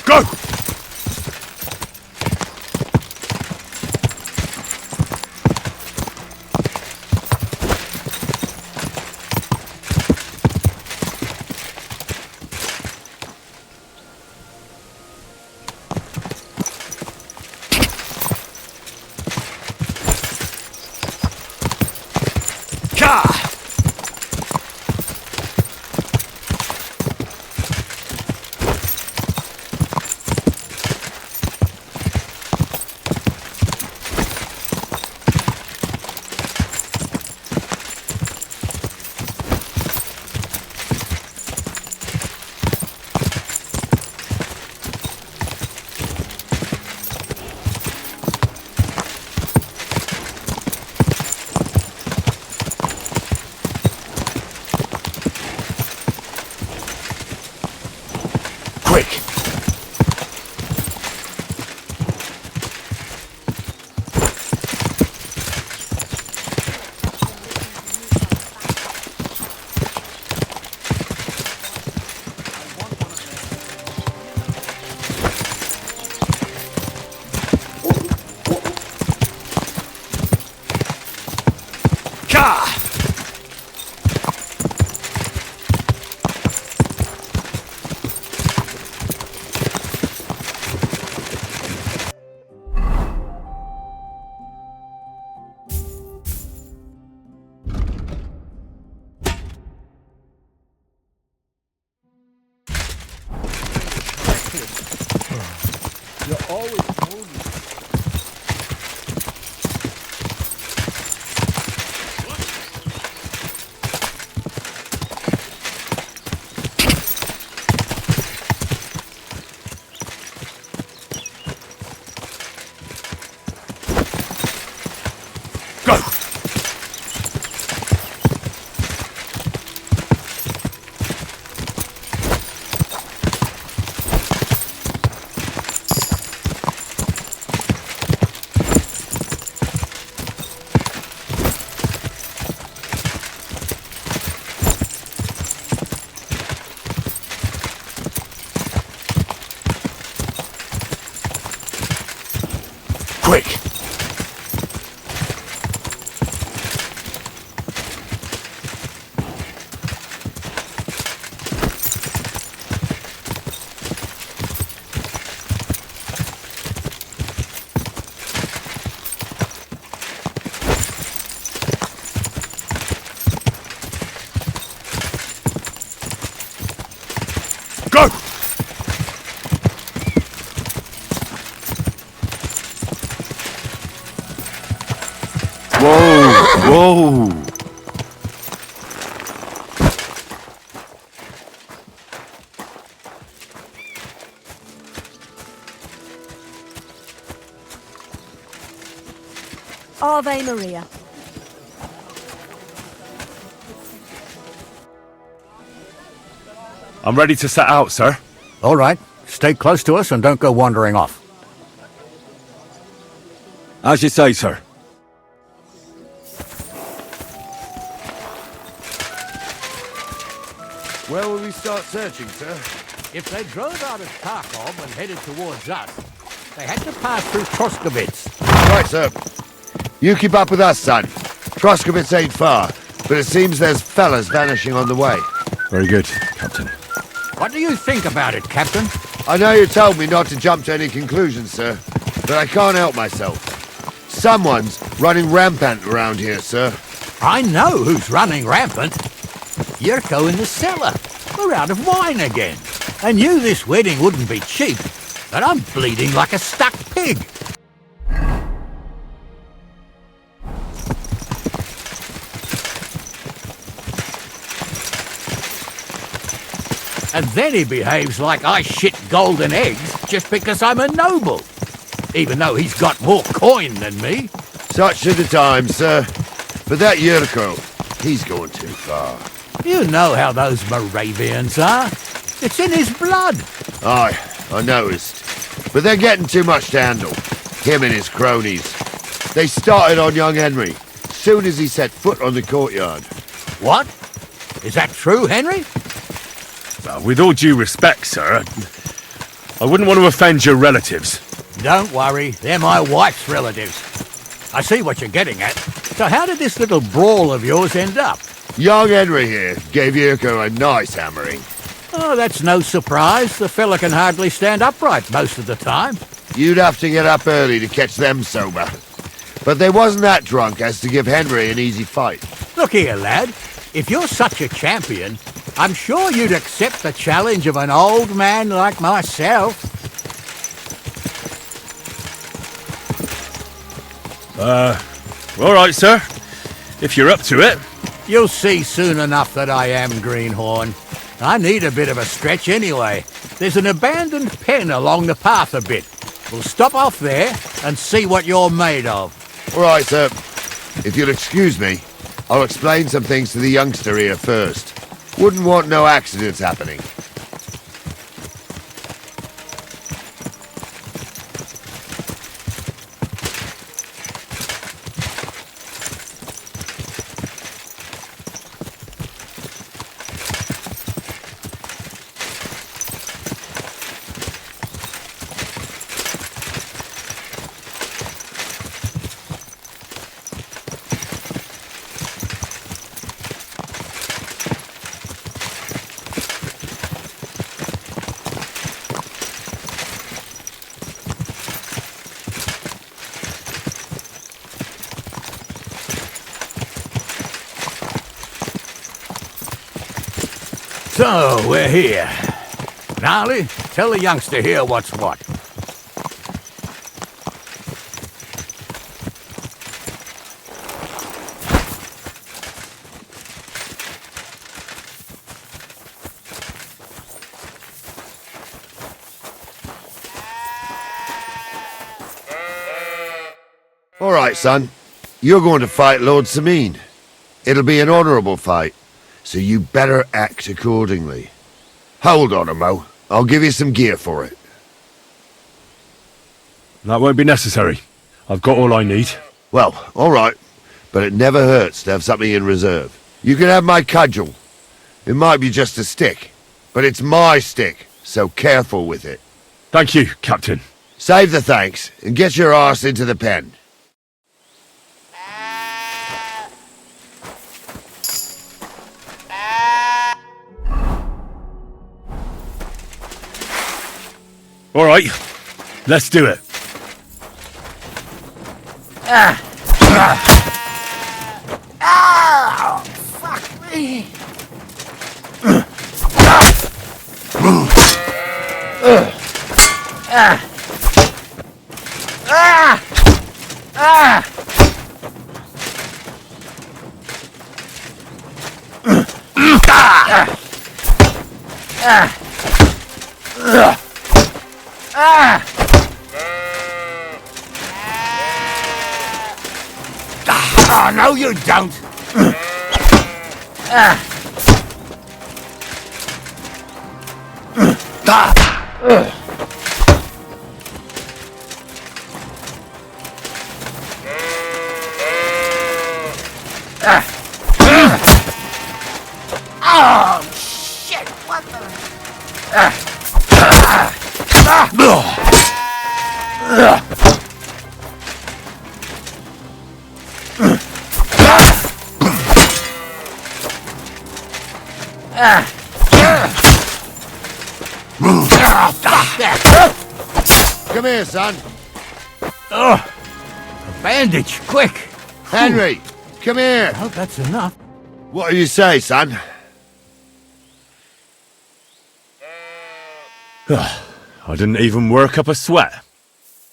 Go! You're always holding. Go! Quick! Go! Whoa! Whoa! Ave Maria. I'm ready to set out, sir. All right. Stay close to us and don't go wandering off. As you say, sir. Where will we start searching, sir? If they drove out of Kharkov and headed towards us, they had to pass through Troskovitz. Right, sir. You keep up with us, son. Troskovitz ain't far, but it seems there's fellas vanishing on the way. Very good, Captain. What do you think about it, Captain? I know you told me not to jump to any conclusions, sir, but I can't help myself. Someone's running rampant around here, sir. I know who's running rampant. Yurko in the cellar. We're out of wine again. I knew this wedding wouldn't be cheap, but I'm bleeding like a stuck pig. And then he behaves like I shit golden eggs just because I'm a noble, even though he's got more coin than me. Such are the times, sir. But that Yurko, he's going too far. You know how those Moravians are. It's in his blood. Aye, I noticed. But they're getting too much to handle. Him and his cronies. They started on young Henry, soon as he set foot on the courtyard. What? Is that true, Henry? With all due respect, sir, I wouldn't want to offend your relatives. Don't worry, they're my wife's relatives. I see what you're getting at. So how did this little brawl of yours end up? Young Henry here gave Yurko a nice hammering. Oh, that's no surprise. The fella can hardly stand upright most of the time. You'd have to get up early to catch them sober. But they wasn't that drunk as to give Henry an easy fight. Look here, lad. If you're such a champion, I'm sure you'd accept the challenge of an old man like myself. All right, sir. If you're up to it. You'll see soon enough that I am Greenhorn. I need a bit of a stretch anyway. There's an abandoned pen along the path a bit. We'll stop off there and see what you're made of. All right, sir. If you'll excuse me, I'll explain some things to the youngster here first. Wouldn't want no accidents happening. So, we're here. Gnarly, tell the youngster here what's what. All right, son. You're going to fight Lord Sameen. It'll be an honourable fight, so you better act accordingly. Hold on, Mo. I'll give you some gear for it. That won't be necessary. I've got all I need. Well, all right. But it never hurts to have something in reserve. You can have my cudgel. It might be just a stick, but it's my stick, so careful with it. Thank you, Captain. Save the thanks, and get your arse into the pen. All right, let's do it. Fuck me! Oh, no, you don't! Oh, shit! What the... Come here, son. A bandage, quick! Henry, come here. I hope that's enough. What do you say, son? I didn't even work up a sweat.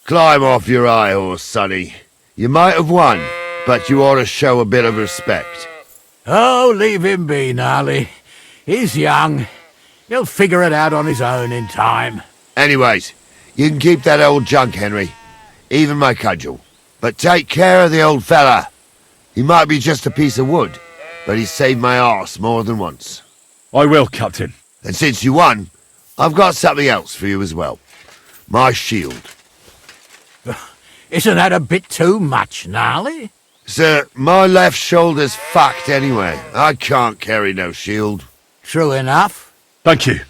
Climb off your high horse, sonny. You might have won, but you ought to show a bit of respect. Oh, leave him be, Gnarly. He's young. He'll figure it out on his own in time. Anyways, you can keep that old junk, Henry. Even my cudgel. But take care of the old fella. He might be just a piece of wood, but he's saved my arse more than once. I will, Captain. And since you won, I've got something else for you as well. My shield. Isn't that a bit too much, Gnarly? Sir, my left shoulder's fucked anyway. I can't carry no shield. True enough. Thank you.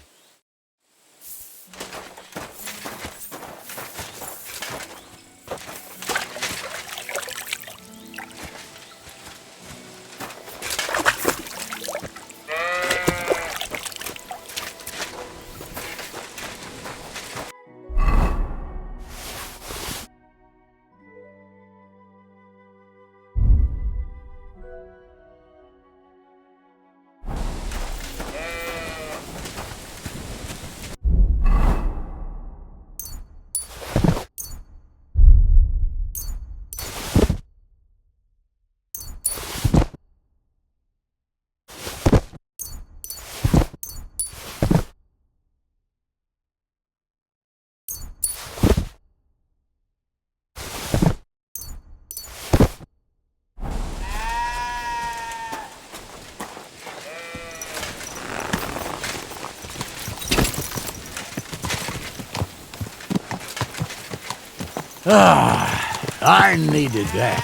I needed that.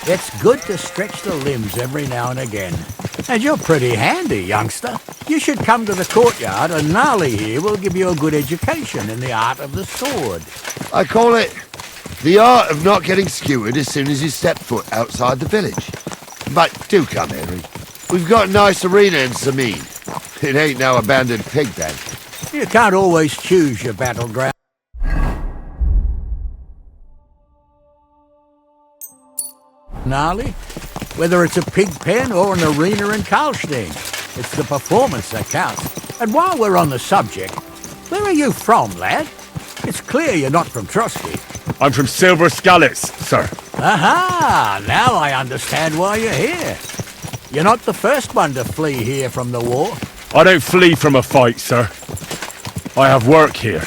It's good to stretch the limbs every now and again. And you're pretty handy, youngster. You should come to the courtyard and Gnarly here will give you a good education in the art of the sword. I call it the art of not getting skewered as soon as you step foot outside the village. But do come, Henry. We've got a nice arena in Sameen. It ain't no abandoned pig pen. You can't always choose your battleground. Gnarly, whether it's a pig pen or an arena in Karlstein, it's the performance that counts. And while we're on the subject, where are you from, lad? It's clear you're not from Trotsky. I'm from Silver Scallops, sir. Aha! Now I understand why you're here. You're not the first one to flee here from the war. I don't flee from a fight, sir. I have work here,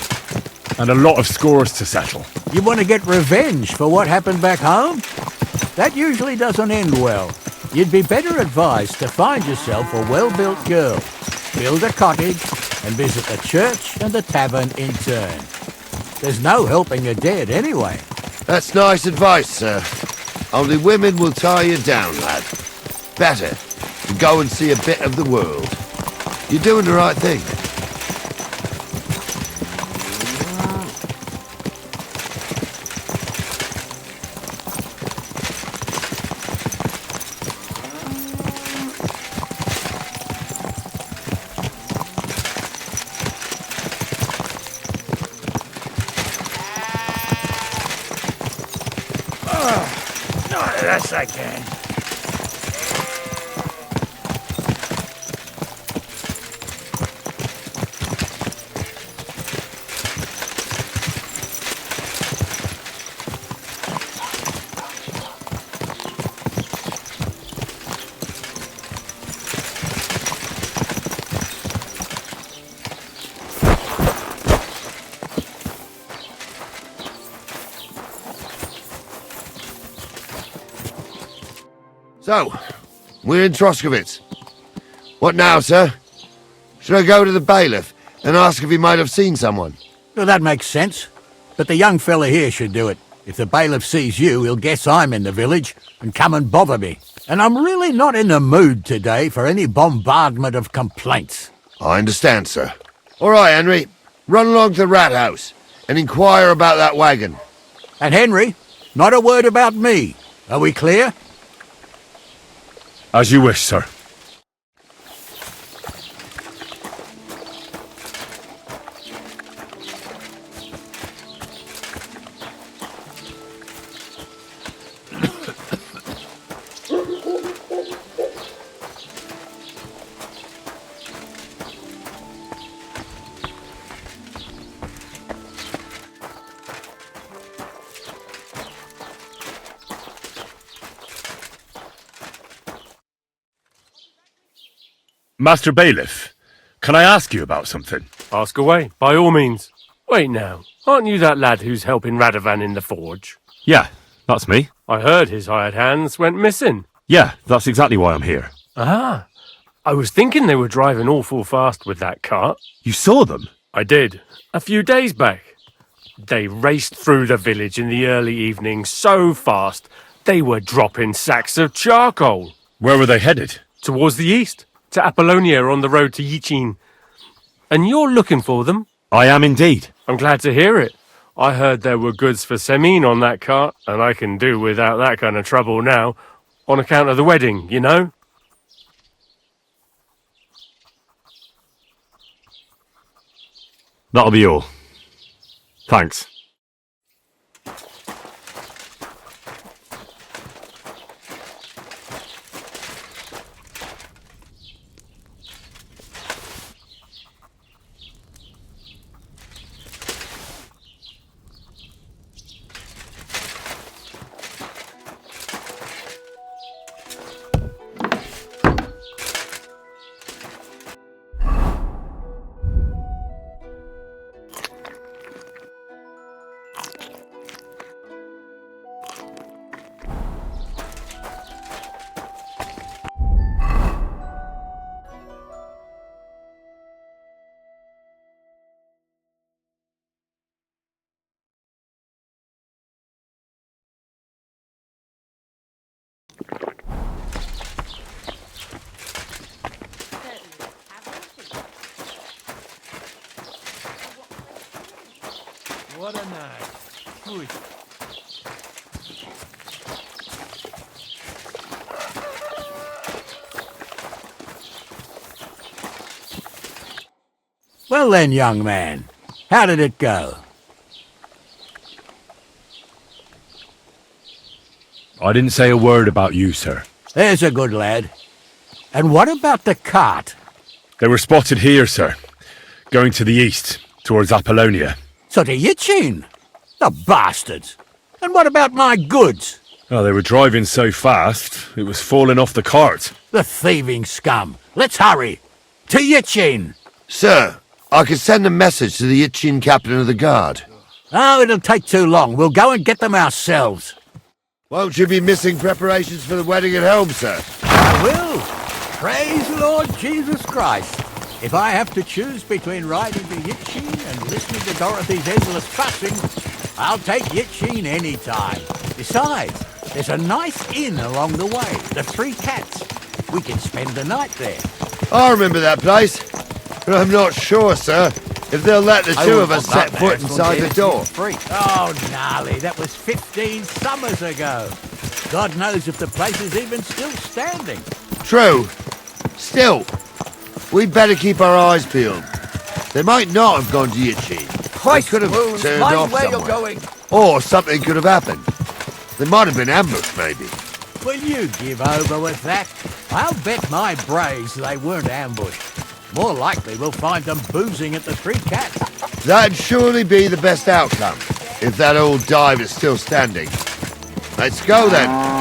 and a lot of scores to settle. You want to get revenge for what happened back home? That usually doesn't end well. You'd be better advised to find yourself a well-built girl, build a cottage, and visit the church and the tavern in turn. There's no helping a dead anyway. That's nice advice, sir. Only women will tie you down, lad. Better to go and see a bit of the world. You're doing the right thing. Yes, I can. So, we're in Troskowitz. What now, sir? Should I go to the bailiff and ask if he might have seen someone? Well, that makes sense. But the young fella here should do it. If the bailiff sees you, he'll guess I'm in the village and come and bother me. And I'm really not in the mood today for any bombardment of complaints. I understand, sir. All right, Henry. Run along to the rat house and inquire about that wagon. And Henry, not a word about me. Are we clear? As you wish, sir. Master Bailiff, can I ask you about something? Ask away, by all means. Wait now, aren't you that lad who's helping Radovan in the forge? Yeah, that's me. I heard his hired hands went missing. Yeah, that's exactly why I'm here. Ah, I was thinking they were driving awful fast with that cart. You saw them? I did, a few days back. They raced through the village in the early evening so fast, they were dropping sacks of charcoal. Where were they headed? Towards the east, to Apollonia on the road to Yichin. And you're looking for them? I am indeed. I'm glad to hear it. I heard there were goods for Semine on that cart, and I can do without that kind of trouble now, on account of the wedding, you know? That'll be all. Thanks. What a night. Ui. Well then, young man, how did it go? I didn't say a word about you, sir. There's a good lad. And what about the cart? They were spotted here, sir. Going to the east, towards Apollonia. So to Yitchin? The bastards! And what about my goods? Oh, they were driving so fast, it was falling off the cart. The thieving scum! Let's hurry! To Yitchin! Sir, I can send a message to the Itchin captain of the guard. Oh, it'll take too long. We'll go and get them ourselves. Won't you be missing preparations for the wedding at home, sir? I will. Praise the Lord Jesus Christ. If I have to choose between riding to Yitchin and listening to Dorothy's endless fussing, I'll take Yitchin any time. Besides, there's a nice inn along the way, the Three Cats. We can spend the night there. I remember that place, but I'm not sure, sir, if they'll let the two of us set foot inside the door. Oh, gnarly, that was 15 summers ago. God knows if the place is even still standing. True. Still, we'd better keep our eyes peeled. They might not have gone to Yitchin. They could have turned off where somewhere. you're going. Or something could have happened. They might have been ambushed, maybe. Will you give over with that? I'll bet my braves they weren't ambushed. More likely we'll find them boozing at the Three Cats. That'd surely be the best outcome, if that old dive is still standing. Let's go then.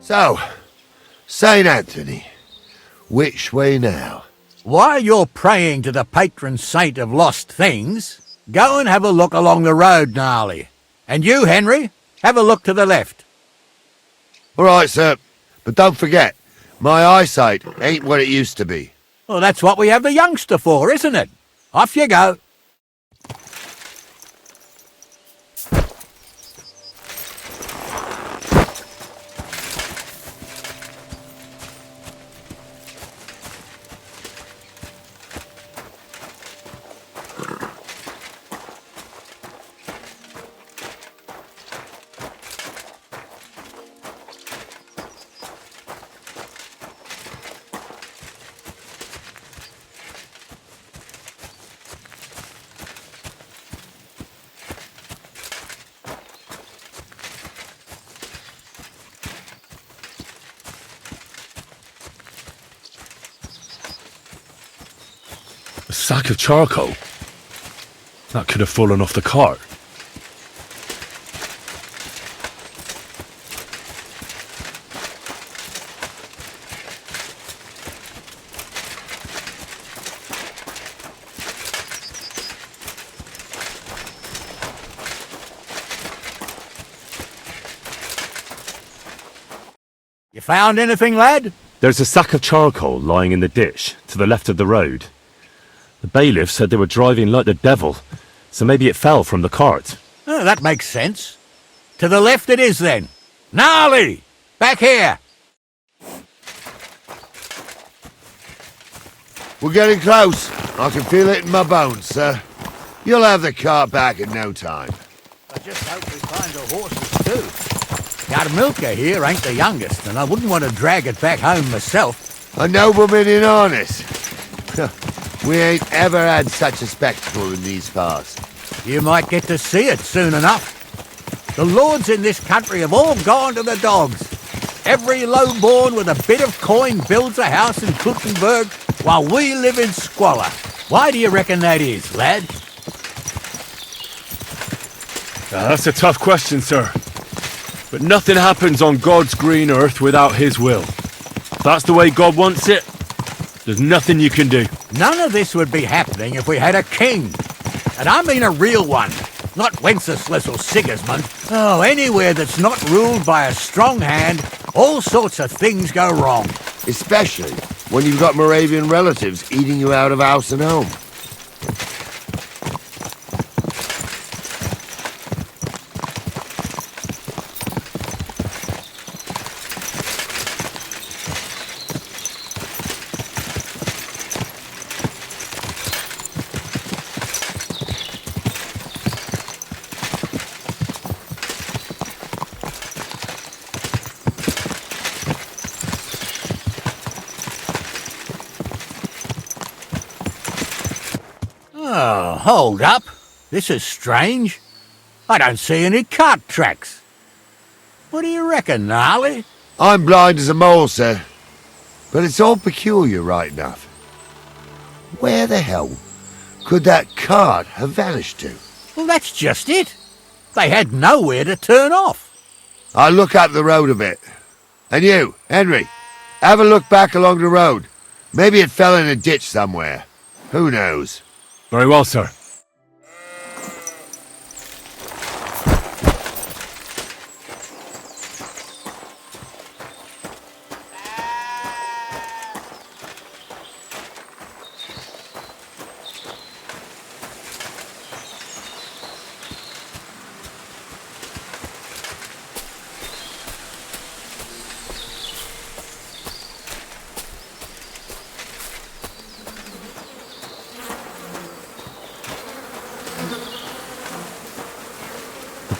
So, St. Anthony, which way now? While you're praying to the patron saint of lost things, go and have a look along the road, Gnarly. And you, Henry, have a look to the left. All right, sir, but don't forget, my eyesight ain't what it used to be. Well, that's what we have the youngster for, isn't it? Off you go. A sack of charcoal? That could have fallen off the cart. You found anything, lad? There's a sack of charcoal lying in the ditch to the left of the road. The bailiff said they were driving like the devil, so maybe it fell from the cart. Oh, that makes sense. To the left it is, then. Gnarly! Back here! We're getting close. I can feel it in my bones, sir. You'll have the cart back in no time. I just hope we find the horses, too. Our milker here ain't the youngest, and I wouldn't want to drag it back home myself. A nobleman in harness. We ain't ever had such a spectacle in these parts. You might get to see it soon enough. The lords in this country have all gone to the dogs. Every lowborn with a bit of coin builds a house in Gutenberg while we live in squalor. Why do you reckon that is, lad? That's a tough question, sir. But nothing happens on God's green earth without his will. If that's the way God wants it, there's nothing you can do. None of this would be happening if we had a king. And I mean a real one. Not Wenceslas or Sigismund. Oh, anywhere that's not ruled by a strong hand, all sorts of things go wrong. Especially when you've got Moravian relatives eating you out of house and home. Oh, hold up. This is strange. I don't see any cart tracks. What do you reckon, Gnarly? I'm blind as a mole, sir. But it's all peculiar right enough. Where the hell could that cart have vanished to? Well, that's just it. They had nowhere to turn off. I'll look up the road a bit. And you, Henry, have a look back along the road. Maybe it fell in a ditch somewhere. Who knows? Very well, sir.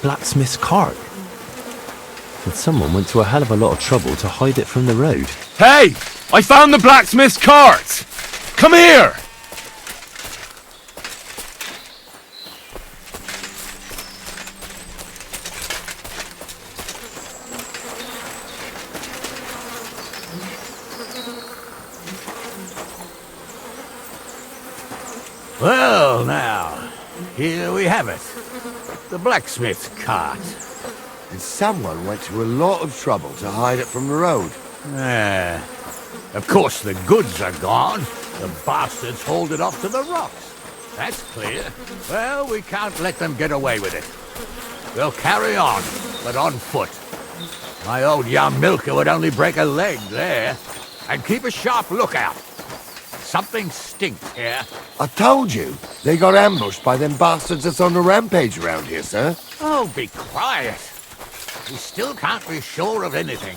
Blacksmith's cart. And someone went to a hell of a lot of trouble to hide it from the road. Hey! I found the blacksmith's cart! Come here! Well, now, here we have it. The blacksmith's cart. And someone went to a lot of trouble to hide it from the road. Of course, the goods are gone. The bastards hauled it off to the rocks. That's clear. Well, we can't let them get away with it. We'll carry on, but on foot. My old young milker would only break a leg there. And keep a sharp lookout. Something stinks here. I told you, they got ambushed by them bastards that's on the rampage around here, sir. Oh, be quiet. We still can't be sure of anything.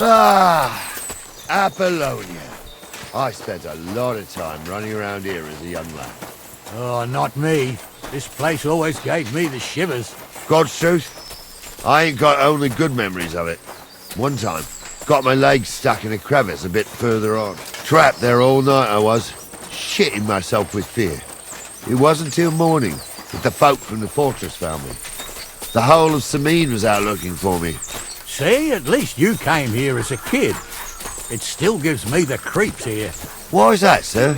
Ah, Apollonia. I spent a lot of time running around here as a young lad. Oh, not me. This place always gave me the shivers. God's truth, I ain't got only good memories of it. One time, got my legs stuck in a crevice a bit further on. Trapped there all night I was, shitting myself with fear. It wasn't till morning that the folk from the fortress found me. The whole of Sameen was out looking for me. See, at least you came here as a kid. It still gives me the creeps here. Why's that, sir?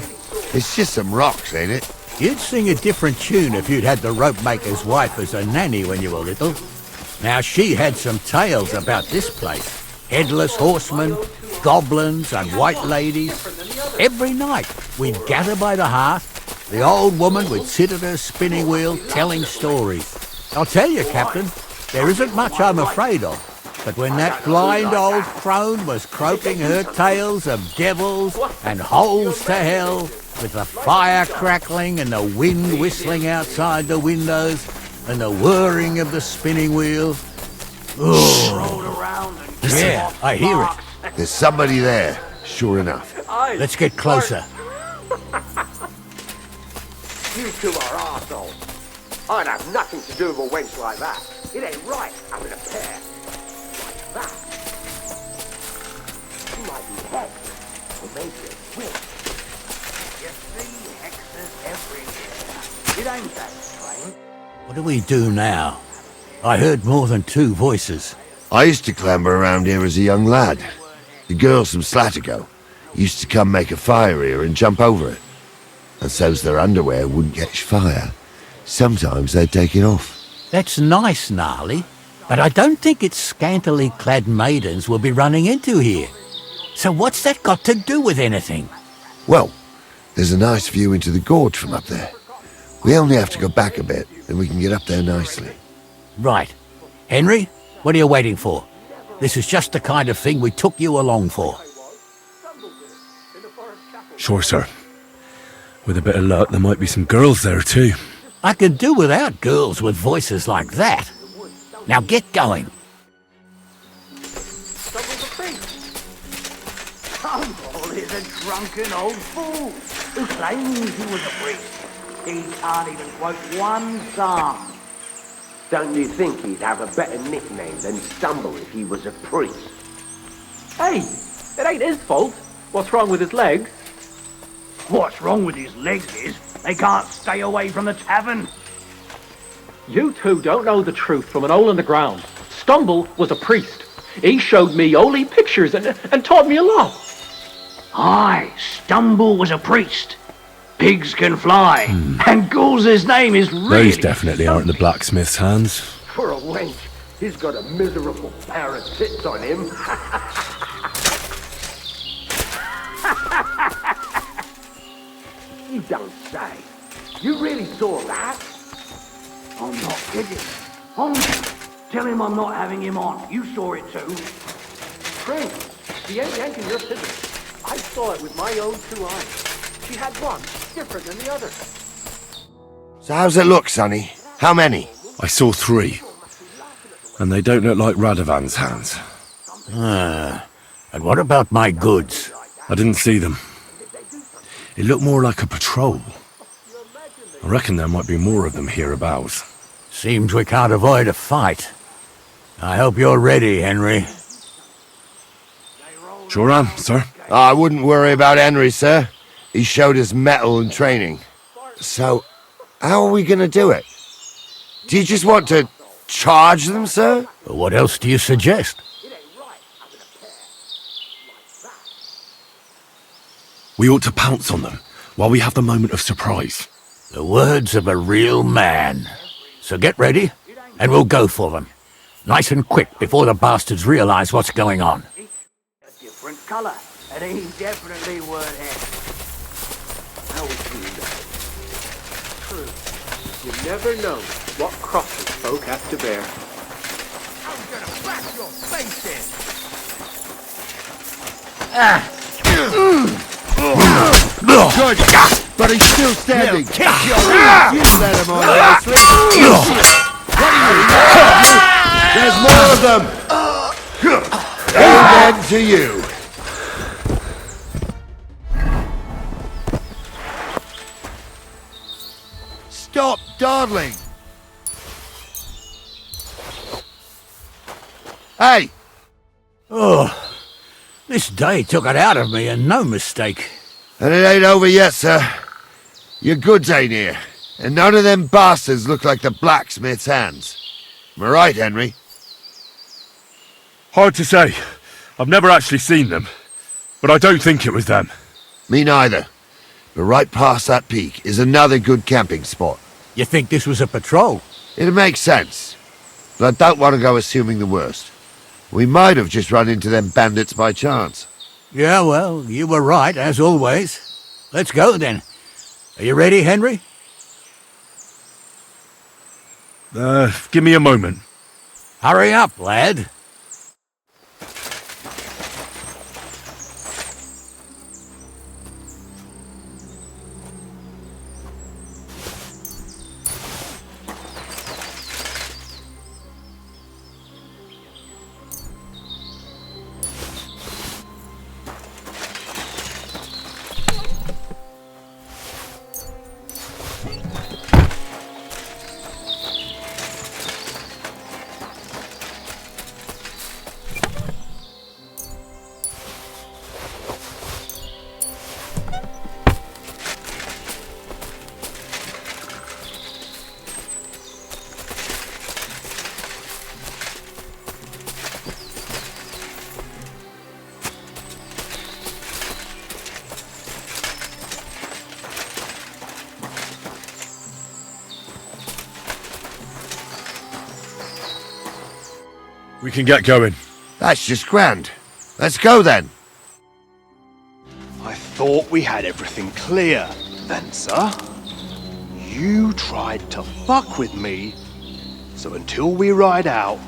It's just some rocks, ain't it? You'd sing a different tune if you'd had the rope maker's wife as a nanny when you were little. Now, she had some tales about this place. Headless horsemen, goblins and white ladies. Every night, we'd gather by the hearth. The old woman would sit at her spinning wheel telling stories. I'll tell you, Captain, there isn't much I'm afraid of. But when that blind old crone was croaking her tales of devils and holes to hell, with the fire crackling and the wind whistling outside the windows, and the whirring of the spinning wheel. Yeah, I hear it. There's somebody there, sure enough. Let's get closer. You two are arseholes. I'd have nothing to do with a wench like that. It ain't right having a pair like that. She might be hexed, or maybe a witch. You see hexes everywhere. It ain't that strange. What do we do now? I heard more than two voices. I used to clamber around here as a young lad. The girls from Slattergo used to come make a fire here and jump over it. And so's their underwear wouldn't catch fire, sometimes they'd take it off. That's nice, Gnarly, but I don't think it's scantily clad maidens we'll be running into here. So what's that got to do with anything? Well, there's a nice view into the gorge from up there. We only have to go back a bit, and we can get up there nicely. Right. Henry, what are you waiting for? This is just the kind of thing we took you along for. Sure, sir. With a bit of luck, there might be some girls there too. I could do without girls with voices like that. Now get going. Stumble is a drunken old fool who claims he was a priest. He can't even quote one psalm. Don't you think he'd have a better nickname than Stumble if he was a priest? Hey, it ain't his fault. What's wrong with his legs? What's wrong with his legs is they can't stay away from the tavern. You two don't know the truth from an hole in the ground. Stumble was a priest. He showed me holy pictures and taught me a lot. Aye, Stumble was a priest. Pigs can fly, and Ghoul's name is really... Those definitely aren't the blacksmith's hands. For a wench, he's got a miserable pair of tits on him. You don't say. You really saw that? I'm not kidding. Tell him I'm not having him on. You saw it too. Prince, he ain't yanking your scissors. I saw it with my own two eyes. She had one different than the other. So how's it look, Sonny? How many? I saw 3. And they don't look like Radovan's hands. And what about my goods? I didn't see them. It looked more like a patrol. I reckon there might be more of them hereabouts. Seems we can't avoid a fight. I hope you're ready, Henry. Sure am, sir. I wouldn't worry about Henry, sir. He showed us mettle and training. So, how are we gonna do it? Do you just want to charge them, sir? What else do you suggest? We ought to pounce on them while we have the moment of surprise. The words of a real man. So get ready, and we'll go for them. Nice and quick before the bastards realize what's going on. A different colour, and he definitely weren't happy. How would you know? True. You never know what crosses folk have to bear. I'm gonna bash your face Good, but he's still standing. Kick your You let him on nicely. What are you? There's more of them. Amen to you. Stop dawdling. Hey! Oh, this day took it out of me, and no mistake. And it ain't over yet, sir. Your goods ain't here, and none of them bastards look like the blacksmith's hands. Am I right, Henry? Hard to say. I've never actually seen them. But I don't think it was them. Me neither. But right past that peak is another good camping spot. You think this was a patrol? It makes sense. But I don't want to go assuming the worst. We might have just run into them bandits by chance. Yeah, well, you were right, as always. Let's go, then. Are you ready, Henry? Give me a moment. Hurry up, lad. We can get going. That's just grand. Let's go then. I thought we had everything clear, Venser. You tried to fuck with me, so until we ride out,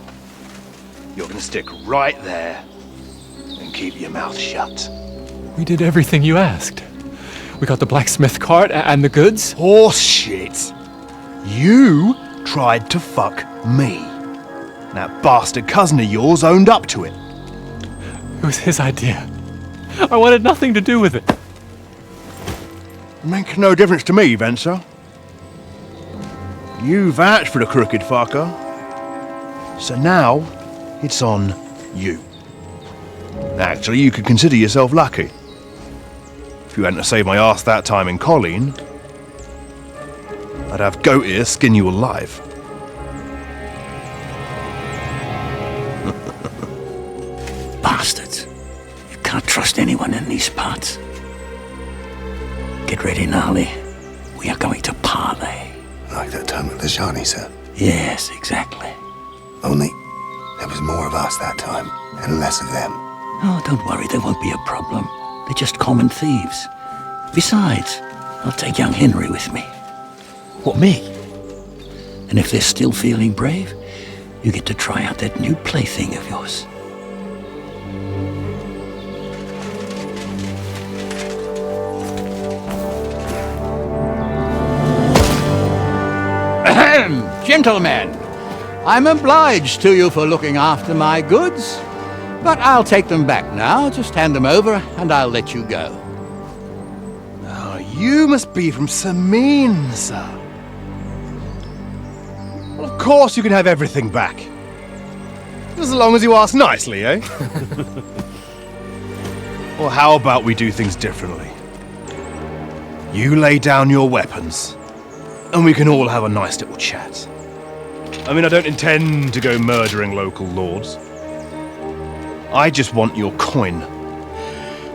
you're gonna stick right there and keep your mouth shut. We did everything you asked. We got the blacksmith cart and the goods. Horse shit. You tried to fuck me. That bastard cousin of yours owned up to it. It was his idea. I wanted nothing to do with it. Make no difference to me, Venser. You vouched for the crooked fucker. So now, it's on you. Actually, you could consider yourself lucky. If you hadn't have saved my ass that time in Colleen, I'd have goat ear skin you alive. Bastards. You can't trust anyone in these parts. Get ready, Gnarly. We are going to parley. Like that time at the Shani, sir? Yes, exactly. Only there was more of us that time, and less of them. Oh, don't worry, there won't be a problem. They're just common thieves. Besides, I'll take young Henry with me. What, me? And if they're still feeling brave, you get to try out that new plaything of yours. Ahem, gentlemen, I'm obliged to you for looking after my goods, but I'll take them back now. Just hand them over and I'll let you go. Oh, you must be from Samin, sir. Well, of course you can have everything back. As long as you ask nicely, eh? Or how about we do things differently? You lay down your weapons, and we can all have a nice little chat. I mean, I don't intend to go murdering local lords. I just want your coin.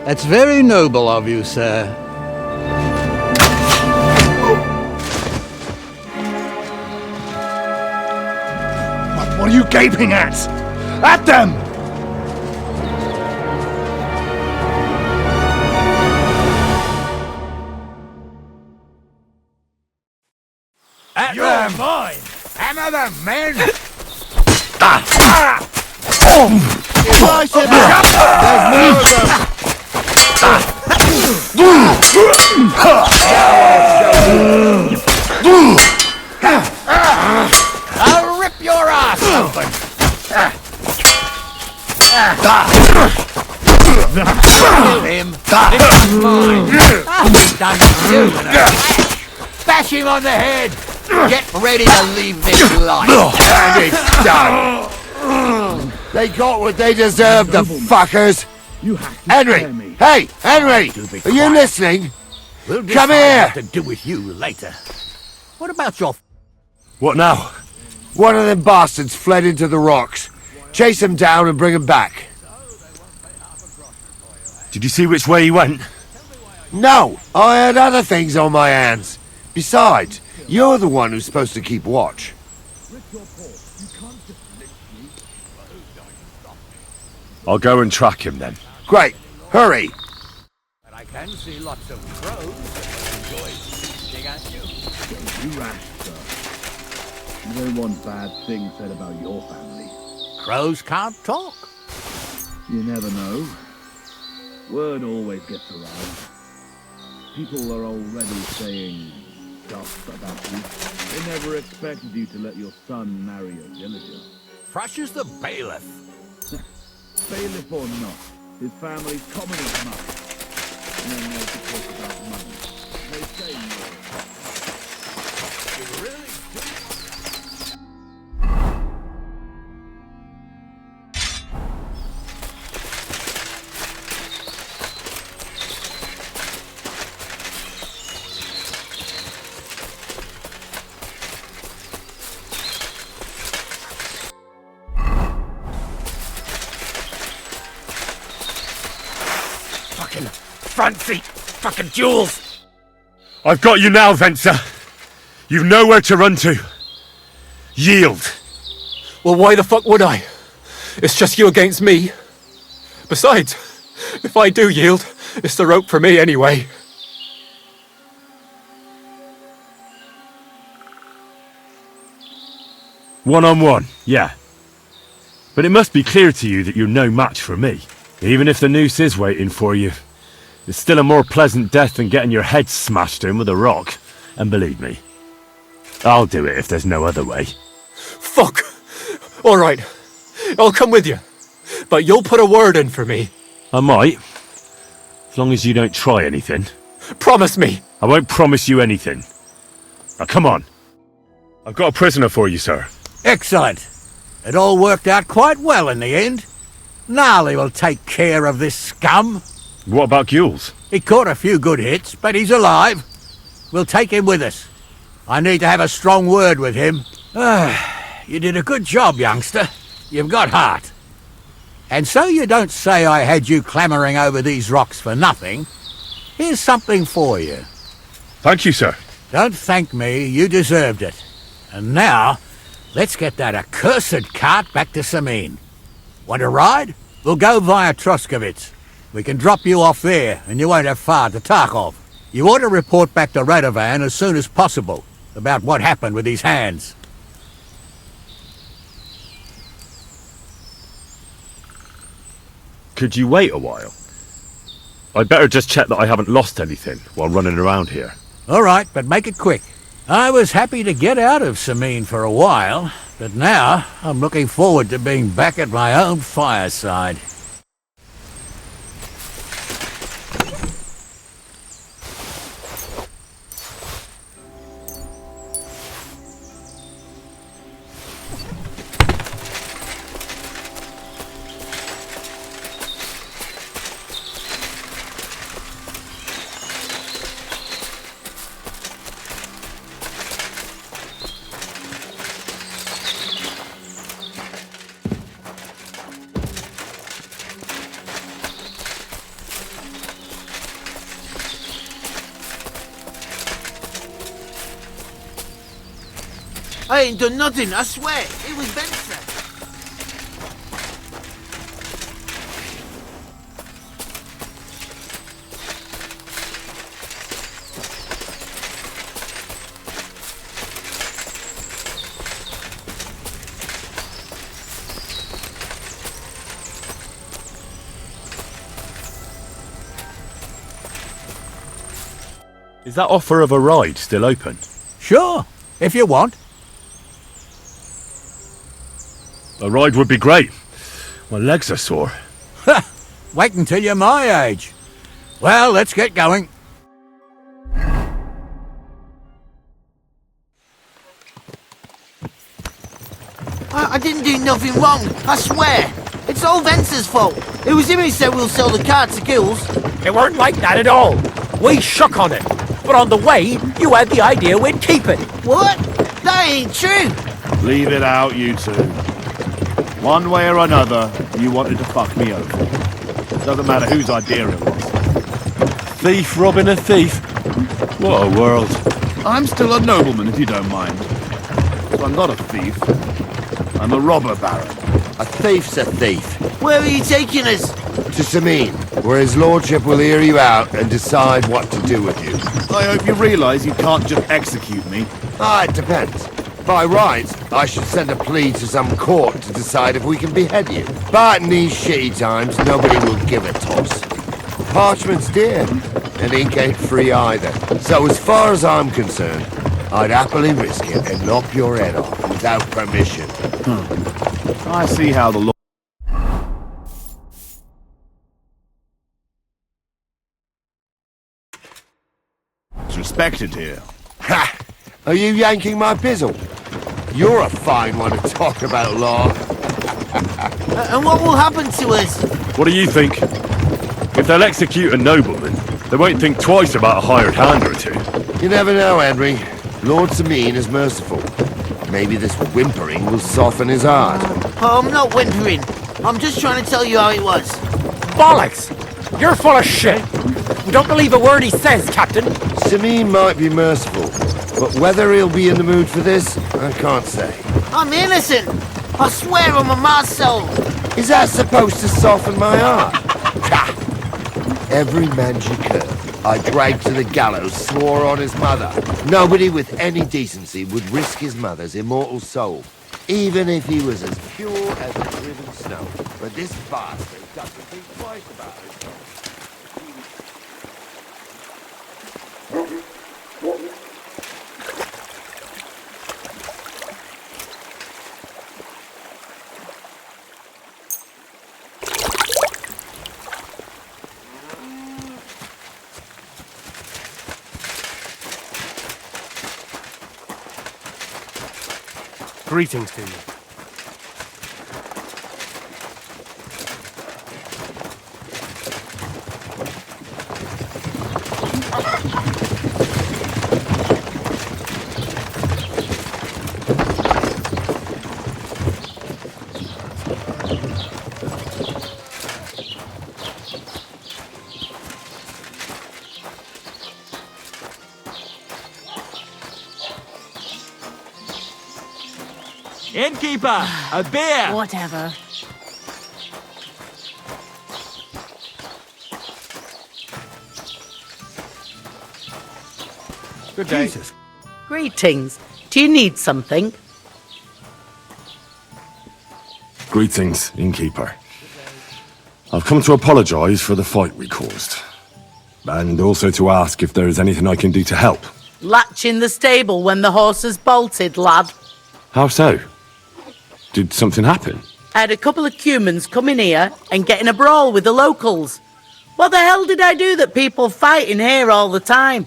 That's very noble of you, sir. What are you gaping at? At them! At them! Mine! Hammer them, men! I'll rip your ass open! Kill him! This is mine! I'll be done with you in a flash! Bash him on the head! Get ready to leave this life! And it's done. They got what they deserved, the fuckers. Henry! Hey, Henry! Are you listening? We'll Come decide here! what to do with you later. What about your... What now? One of them bastards fled into the rocks. Chase him down and bring him back. Did you see which way he went? No, I had other things on my hands. Besides, you're the one who's supposed to keep watch. I'll go and track him then. Great, hurry. But I can see lots of crows that enjoy feasting at you. You rash, sir. You don't want bad things said about your family. Crows can't talk. You never know. Word always gets around. People are already saying stuff about you. They never expected you to let your son marry a villager. Thrush is the bailiff. Bailiff or not, his family's common as mud. No more to talk about money. They say You really do. Front seat! Fucking jewels! I've got you now, Venser. You've nowhere to run to. Yield. Well, why the fuck would I? It's just you against me. Besides, if I do yield, it's the rope for me anyway. One-on-one, yeah. But it must be clear to you that you're no match for me. Even if the noose is waiting for you, it's still a more pleasant death than getting your head smashed in with a rock. And believe me, I'll do it if there's no other way. Fuck! Alright, I'll come with you. But you'll put a word in for me. I might. As long as you don't try anything. Promise me! I won't promise you anything. Now come on. I've got a prisoner for you, sir. Excellent. It all worked out quite well in the end. Gnarly will take care of this scum. What about Gules? He caught a few good hits, but he's alive. We'll take him with us. I need to have a strong word with him. You did a good job, youngster. You've got heart. And so you don't say I had you clambering over these rocks for nothing. Here's something for you. Thank you, sir. Don't thank me, you deserved it. And now, let's get that accursed cart back to Sameen. Want to ride? We'll go via Troskovitz. We can drop you off there, and you won't have far to Tarkov. You ought to report back to Radovan as soon as possible about what happened with these hands. Could you wait a while? I'd better just check that I haven't lost anything while running around here. All right, but make it quick. I was happy to get out of Sameen for a while, but now I'm looking forward to being back at my own fireside. I ain't done nothing, I swear. It was Benson. Is that offer of a ride still open? Sure, if you want. A ride would be great. My legs are sore. Wait until you're my age. Well, let's get going. I didn't do nothing wrong, I swear. It's all Vence's fault. It was him who said we'll sell the car to Gills. It weren't like that at all. We shook on it. But on the way, you had the idea we'd keep it. What? That ain't true. Leave it out, you two. One way or another, you wanted to fuck me over. Doesn't matter whose idea it was. Thief robbing a thief? What a world. I'm still a nobleman, if you don't mind. But I'm not a thief. I'm a robber baron. A thief's a thief. Where are you taking us? To Sameen, where his lordship will hear you out and decide what to do with you. I hope you realise you can't just execute me. It depends. By rights, I should send a plea to some court to decide if we can behead you. But in these shitty times, nobody will give a toss. Parchment's dear, and ink ain't free either. So as far as I'm concerned, I'd happily risk it and lop your head off without permission. I see how the law... It's respected here. Ha! Are you yanking my pizzle? You're a fine one to talk about law. And what will happen to us? What do you think? If they'll execute a nobleman, they won't think twice about a hired hand or two. You never know, Henry. Lord Sameen is merciful. Maybe this whimpering will soften his heart. Oh, I'm not whimpering. I'm just trying to tell you how it was. Bollocks! You're full of shit. We don't believe a word he says, Captain. Sameen might be merciful, but whether he'll be in the mood for this, I can't say. I'm innocent. I swear on my soul. Is that supposed to soften my heart? Ha! Every man you curb, I dragged to the gallows, swore on his mother. Nobody with any decency would risk his mother's immortal soul, even if he was as pure as the driven snow. But this bastard doesn't think twice about it. Greetings to you. Innkeeper, a beer! Whatever. Good day. Jesus. Greetings. Do you need something? Greetings, innkeeper. I've come to apologise for the fight we caused. And also to ask if there is anything I can do to help. Latch in the stable when the horses bolted, lad. How so? Did something happen? I had a couple of cumans come in here and get in a brawl with the locals. What the hell did I do that people fight in here all the time?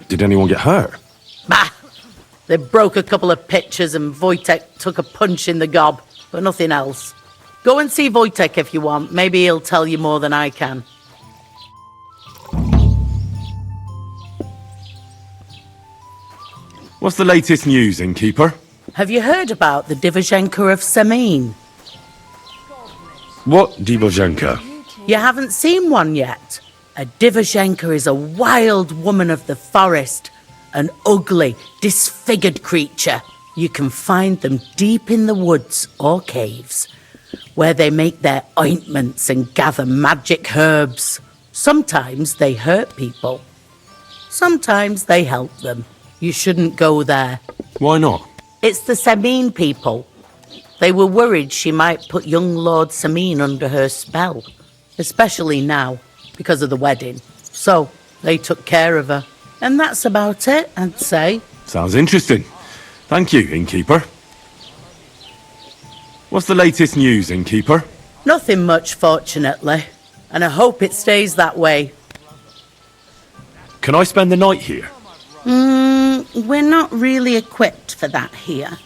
Did anyone get hurt? Bah! They broke a couple of pitchers and Wojtek took a punch in the gob, but nothing else. Go and see Wojtek if you want. Maybe he'll tell you more than I can. What's the latest news, innkeeper? Have you heard about the Divizhenka of Semin? What Divozhenka? You haven't seen one yet. A Divizhenka is a wild woman of the forest. An ugly, disfigured creature. You can find them deep in the woods or caves, where they make their ointments and gather magic herbs. Sometimes they hurt people. Sometimes they help them. You shouldn't go there. Why not? It's the Semin people. They were worried she might put young Lord Semin under her spell, especially now, because of the wedding. So, they took care of her. And that's about it, I'd say. Sounds interesting. Thank you, innkeeper. What's the latest news, innkeeper? Nothing much, fortunately. And I hope it stays that way. Can I spend the night here? We're not really equipped for that here.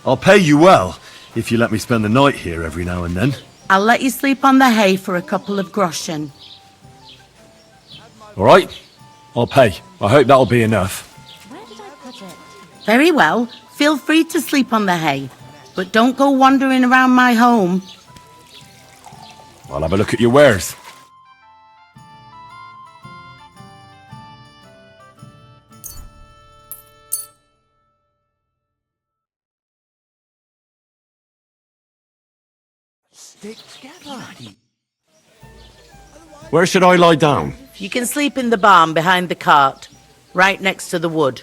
I'll pay you well, if you let me spend the night here every now and then. I'll let you sleep on the hay for a couple of groschen. All right, I'll pay. I hope that'll be enough. Where did I put it? Very well. Feel free to sleep on the hay. But don't go wandering around my home. I'll have a look at your wares. Stick together. Where should I lie down? You can sleep in the barn behind the cart, right next to the wood.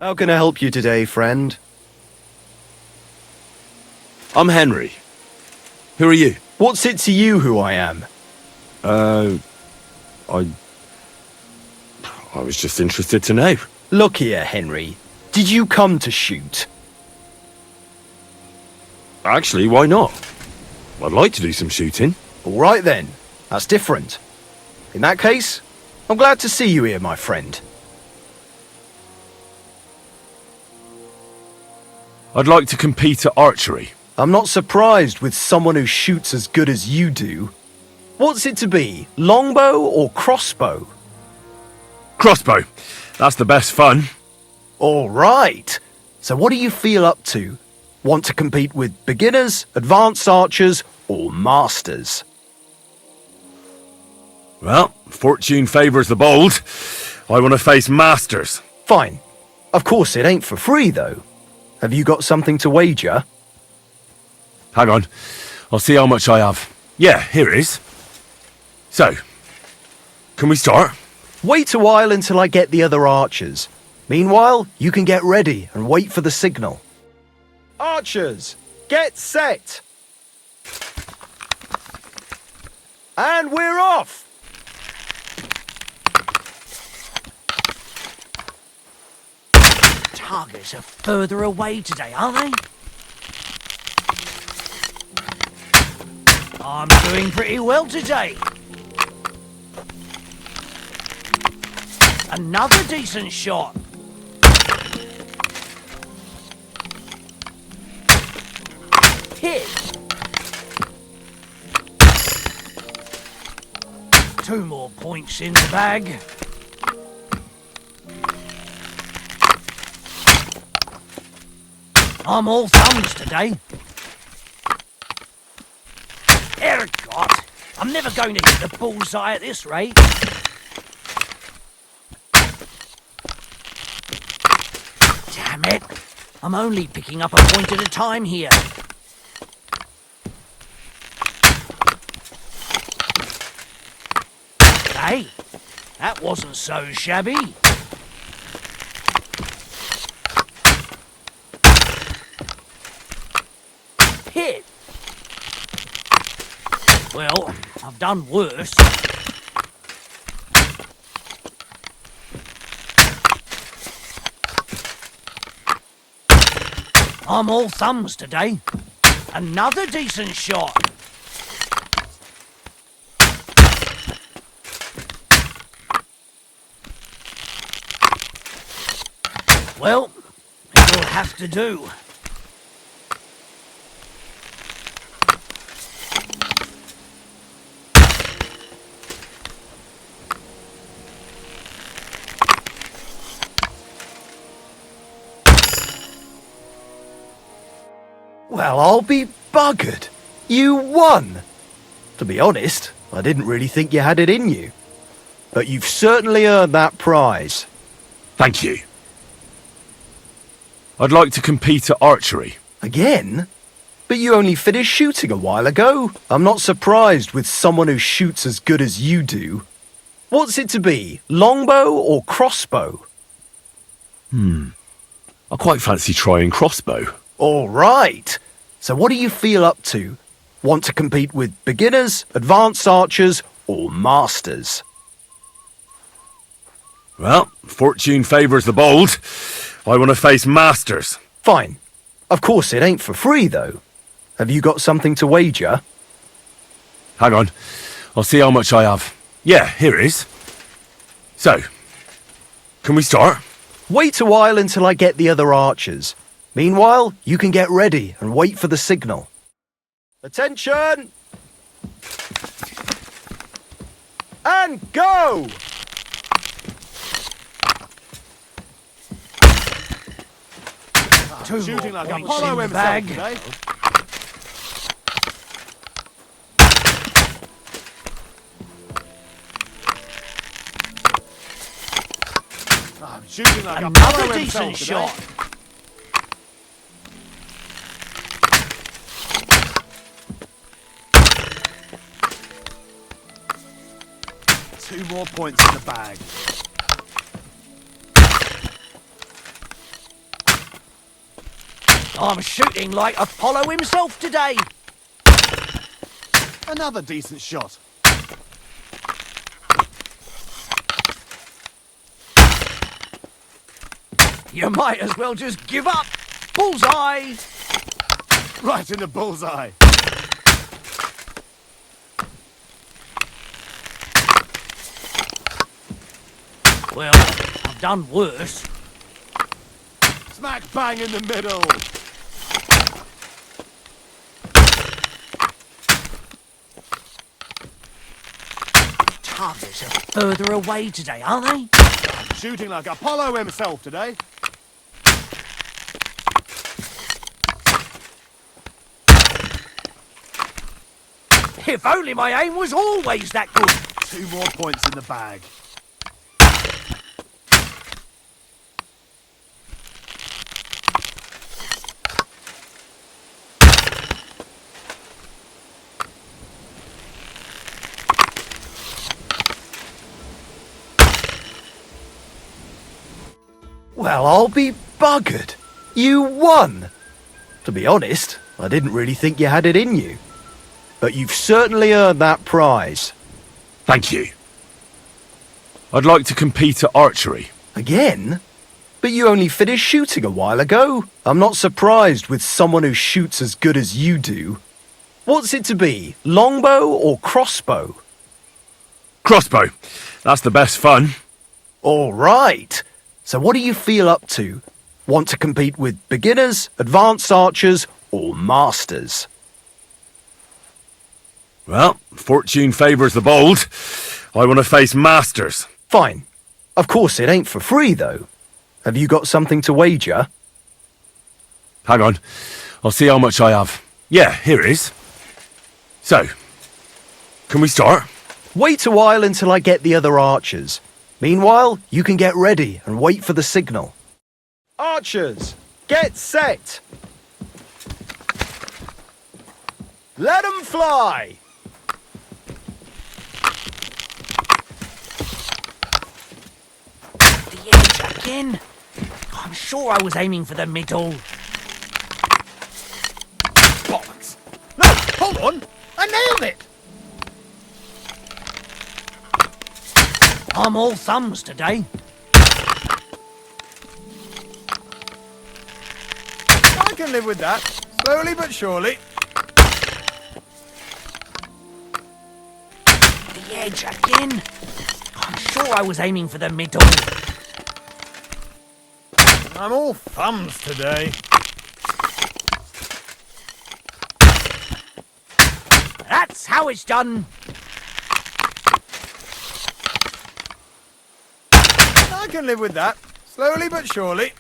How can I help you today, friend? I'm Henry. Who are you? What's it to you who I am? I was just interested to know. Look here, Henry. Did you come to shoot? Actually, why not? I'd like to do some shooting. All right then. That's different. In that case, I'm glad to see you here, my friend. I'd like to compete at archery. I'm not surprised with someone who shoots as good as you do. What's it to be, longbow or crossbow? Crossbow. That's the best fun. All right. So what do you feel up to? Want to compete with beginners, advanced archers, or masters? Well, fortune favours the bold. I want to face masters. Fine. Of course it ain't for free, though. Have you got something to wager? Hang on. I'll see how much I have. Yeah, here it is. So, can we start? Wait a while until I get the other archers. Meanwhile, you can get ready and wait for the signal. Archers, get set! And we're off! Targets are further away today, aren't they? I'm doing pretty well today. Another decent shot. Hit. 2 more points in the bag. I'm all thumbs today. Ergot! I'm never going to hit the bullseye at this rate. Damn it! I'm only picking up a point at a time here. Hey, that wasn't so shabby. Hit. Well, I've done worse. I'm all thumbs today. Another decent shot. Well, it'll have to do. Well, I'll be buggered. You won. To be honest, I didn't really think you had it in you. But you've certainly earned that prize. Thank you. I'd like to compete at archery. Again? But you only finished shooting a while ago. I'm not surprised with someone who shoots as good as you do. What's it to be, longbow or crossbow? I quite fancy trying crossbow. All right. So what do you feel up to? Want to compete with beginners, advanced archers, or masters? Well, fortune favours the bold. I want to face masters. Fine. Of course it ain't for free, though. Have you got something to wager? Hang on. I'll see how much I have. Yeah, here it is. So, can we start? Wait a while until I get the other archers. Meanwhile, you can get ready and wait for the signal. Attention! And go! Shooting like a hollow in the bag. Today. I'm shooting like another decent shot. Two more points in the bag. I'm shooting like Apollo himself today. Another decent shot. You might as well just give up. Bullseye! Right in the bullseye. Well, I've done worse. Smack bang in the middle. Targets are further away today, aren't they? I'm shooting like Apollo himself today. If only my aim was always that good. 2 more points in the bag. Well, I'll be buggered. You won! To be honest, I didn't really think you had it in you. But you've certainly earned that prize. Thank you. I'd like to compete at archery. Again? But you only finished shooting a while ago. I'm not surprised with someone who shoots as good as you do. What's it to be, longbow or crossbow? Crossbow. That's the best fun. All right. So what do you feel up to? Want to compete with beginners, advanced archers, or masters? Well, fortune favours the bold. I want to face masters. Fine. Of course it ain't for free, though. Have you got something to wager? Hang on. I'll see how much I have. Yeah, here it is. So, can we start? Wait a while until I get the other archers. Meanwhile, you can get ready and wait for the signal. Archers, get set! Let 'em fly! The edge again? I'm sure I was aiming for the middle. Bollocks. No, hold on. I nailed it. I'm all thumbs today. I can live with that. Slowly but surely. The edge again? I'm sure I was aiming for the middle. I'm all thumbs today. That's how it's done. I can live with that. Slowly but surely.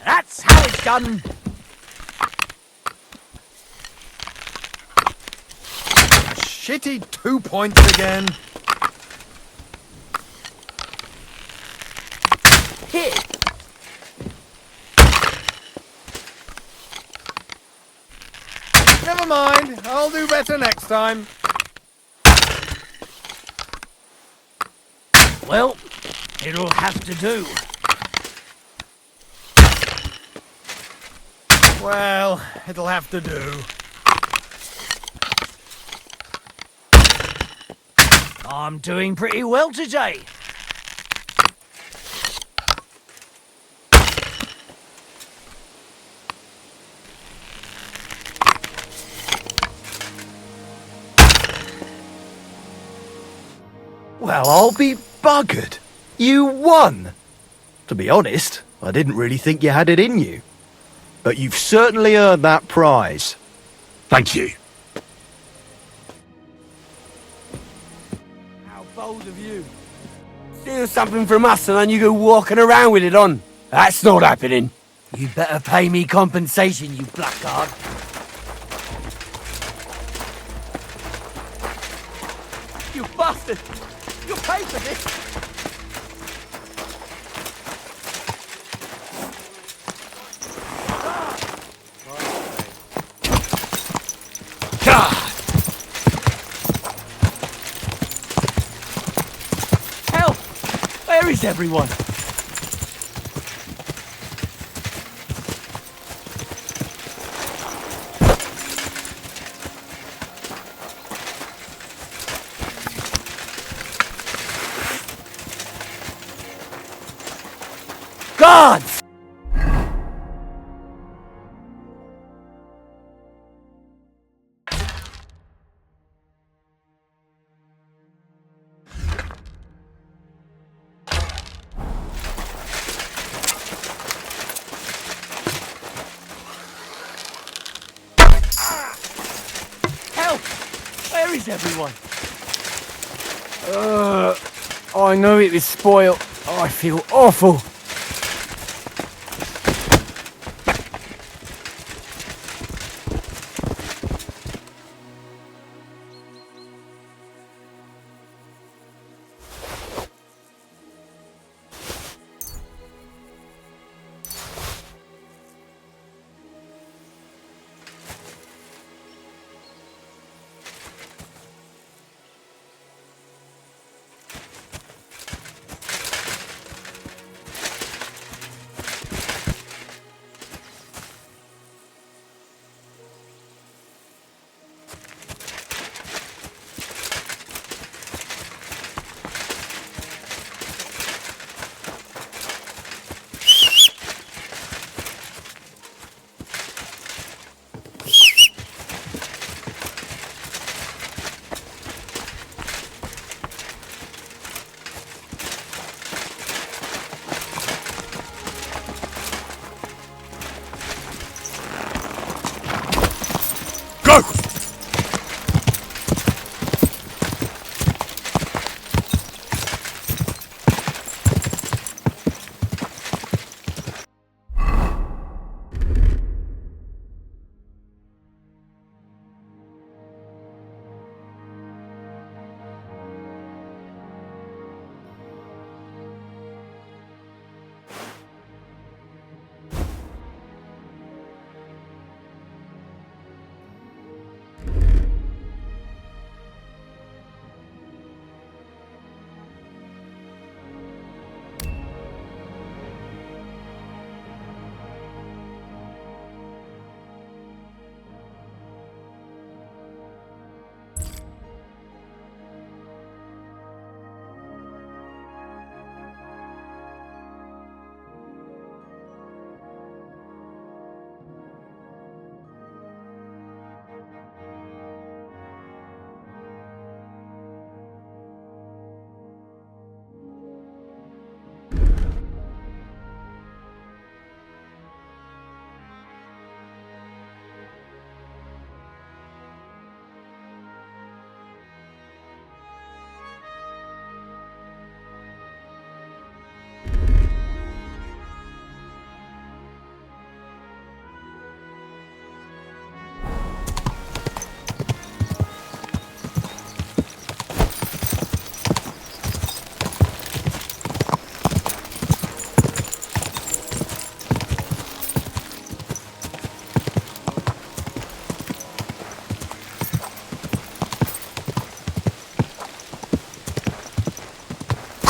That's how it's done. A shitty 2 points again. Here. Never mind. I'll do better next time. Well, it'll have to do. Well, it'll have to do. I'm doing pretty well today. Well, I'll be buggered. You won! To be honest, I didn't really think you had it in you. But you've certainly earned that prize. Thank you. How bold of you. Steal something from us and then you go walking around with it on. That's not happening. You better pay me compensation, you blackguard. You bastard! You'll pay for this! God! Help! Where is everyone? guards! Help! Where is everyone? I know it was spoiled. I feel awful.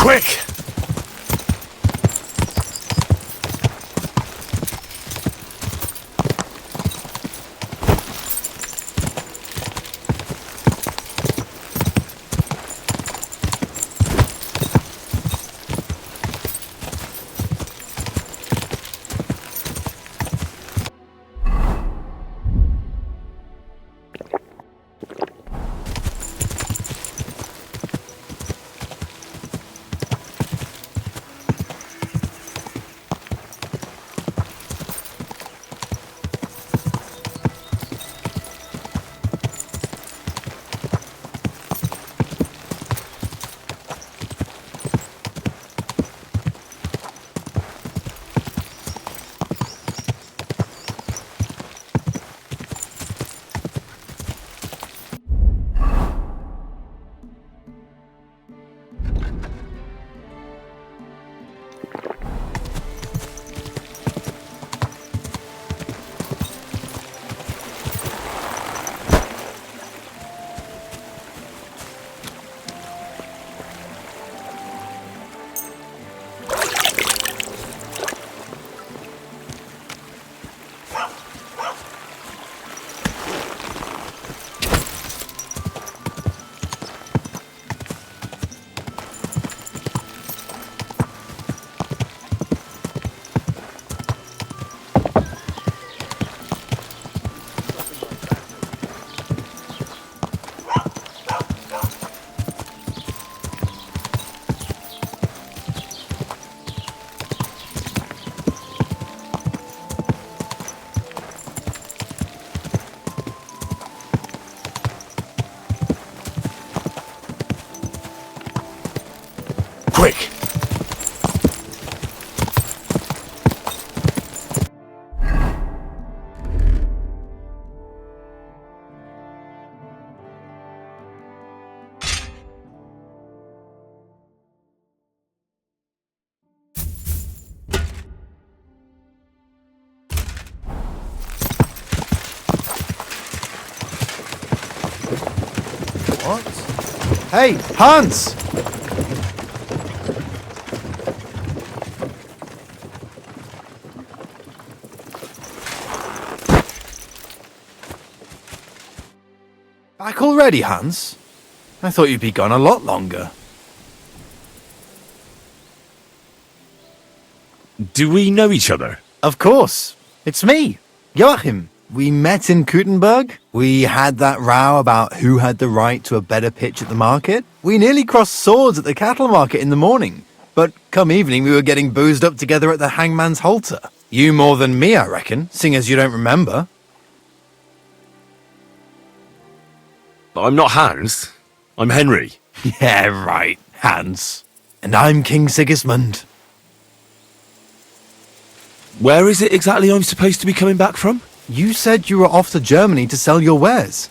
Quick! What? Hey, Hans! Back already, Hans? I thought you'd be gone a lot longer. Do we know each other? Of course. It's me, Joachim. We met in Gutenberg. We had that row about who had the right to a better pitch at the market. We nearly crossed swords at the cattle market in the morning. But come evening, we were getting boozed up together at the hangman's halter. You more than me, I reckon, seeing as you don't remember. I'm not Hans. I'm Henry. Yeah, right, Hans. And I'm King Sigismund. Where is it exactly I'm supposed to be coming back from? You said you were off to Germany to sell your wares.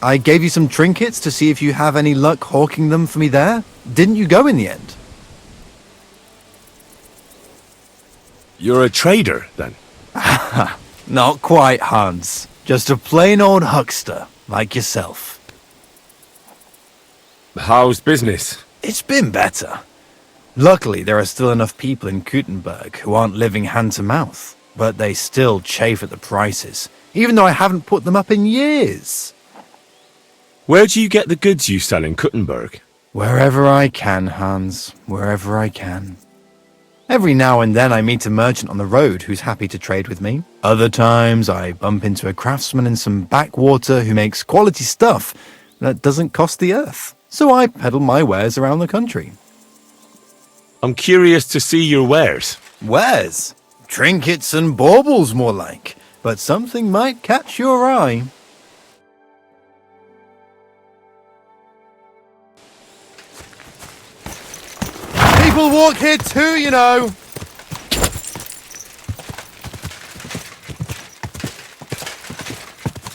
I gave you some trinkets to see if you have any luck hawking them for me there. Didn't you go in the end? You're a trader, then? Not quite, Hans. Just a plain old huckster, like yourself. How's business? It's been better. Luckily, there are still enough people in Gutenberg who aren't living hand to mouth, but they still chafe at the prices, even though I haven't put them up in years. Where do you get the goods you sell in Gutenberg? Wherever I can, Hans. Wherever I can. Every now and then I meet a merchant on the road who's happy to trade with me. Other times I bump into a craftsman in some backwater who makes quality stuff that doesn't cost the earth. So I peddle my wares around the country. I'm curious to see your wares. Wares? Trinkets and baubles, more like. But something might catch your eye. People walk here too, you know. Did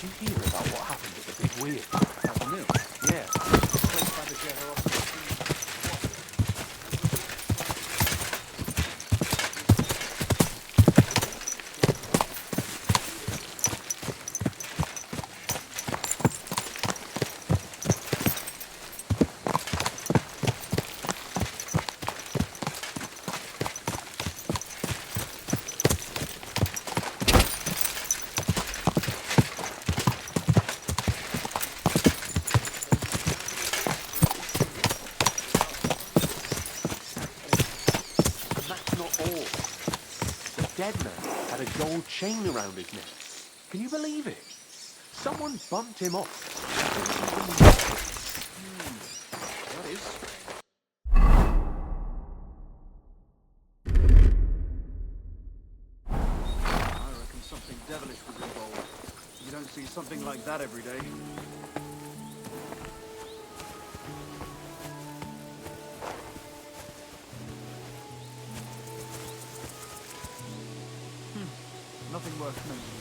you hear about what happened at the big wheel at the mill? Yeah. Replaced by the generosity. Dead man had a gold chain around his neck. Can you believe it? Someone bumped him off. That is strange. I reckon something devilish was involved. You don't see something like that every day. Nothing worth mentioning.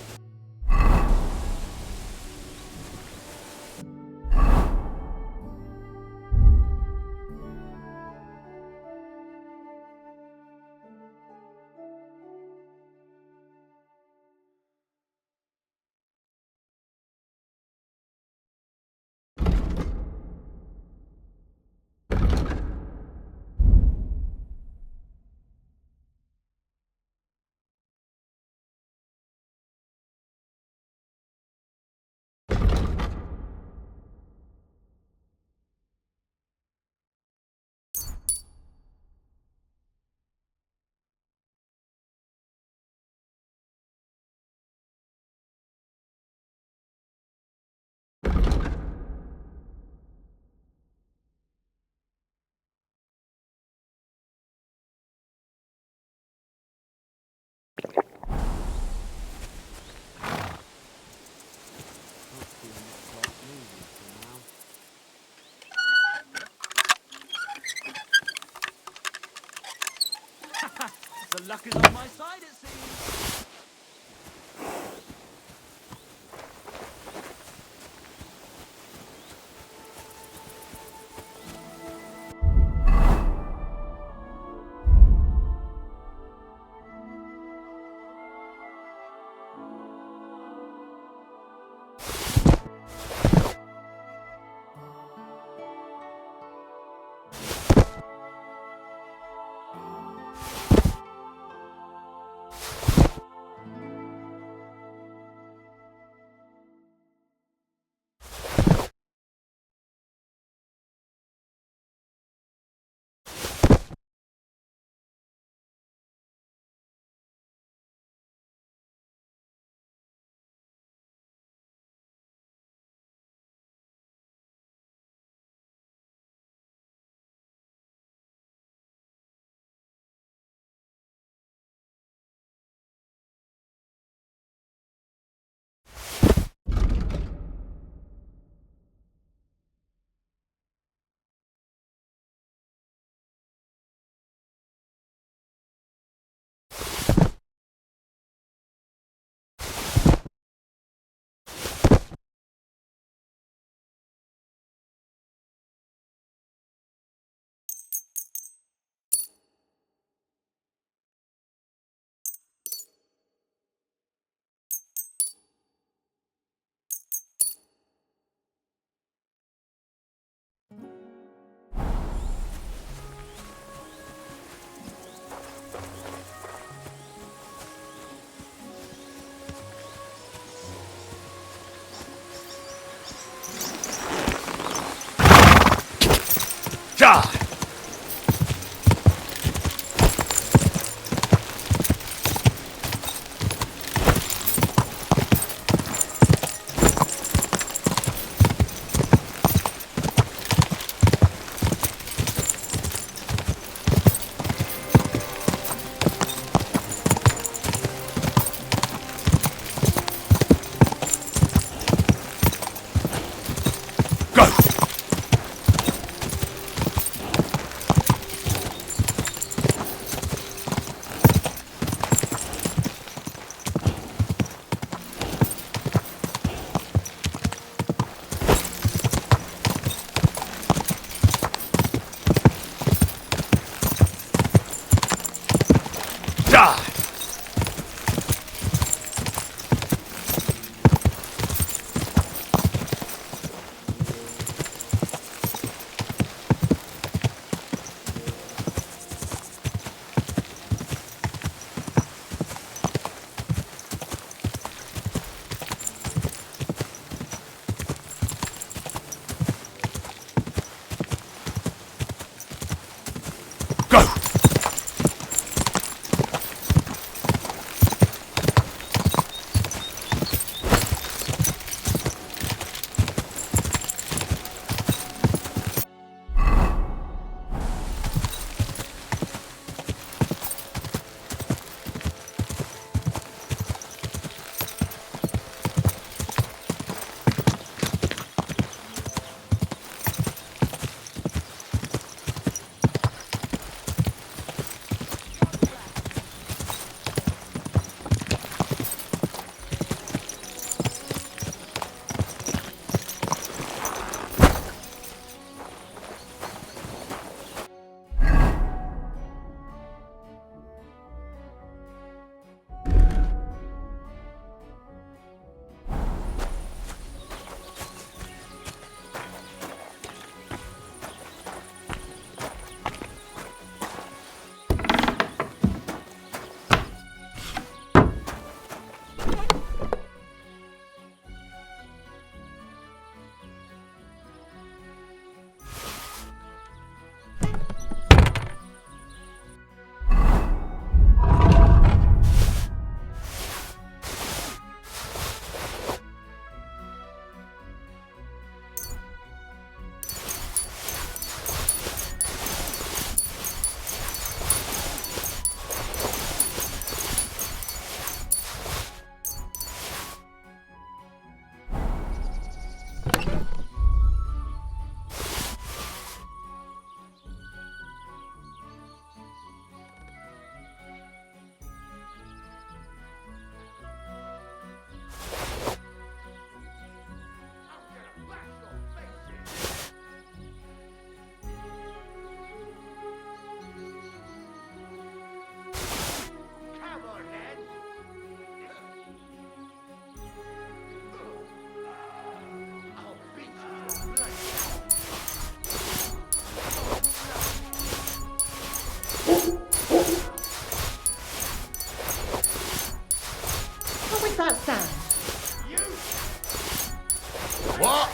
What?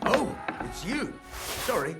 Oh, it's you. Sorry.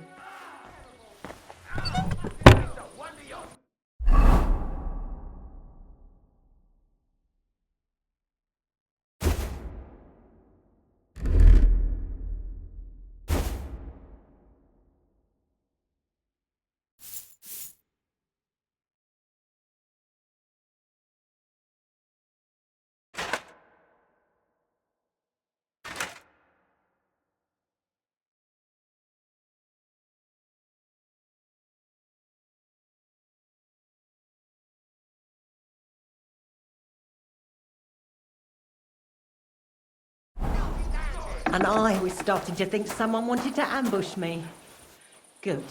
And I was starting to think someone wanted to ambush me. Good.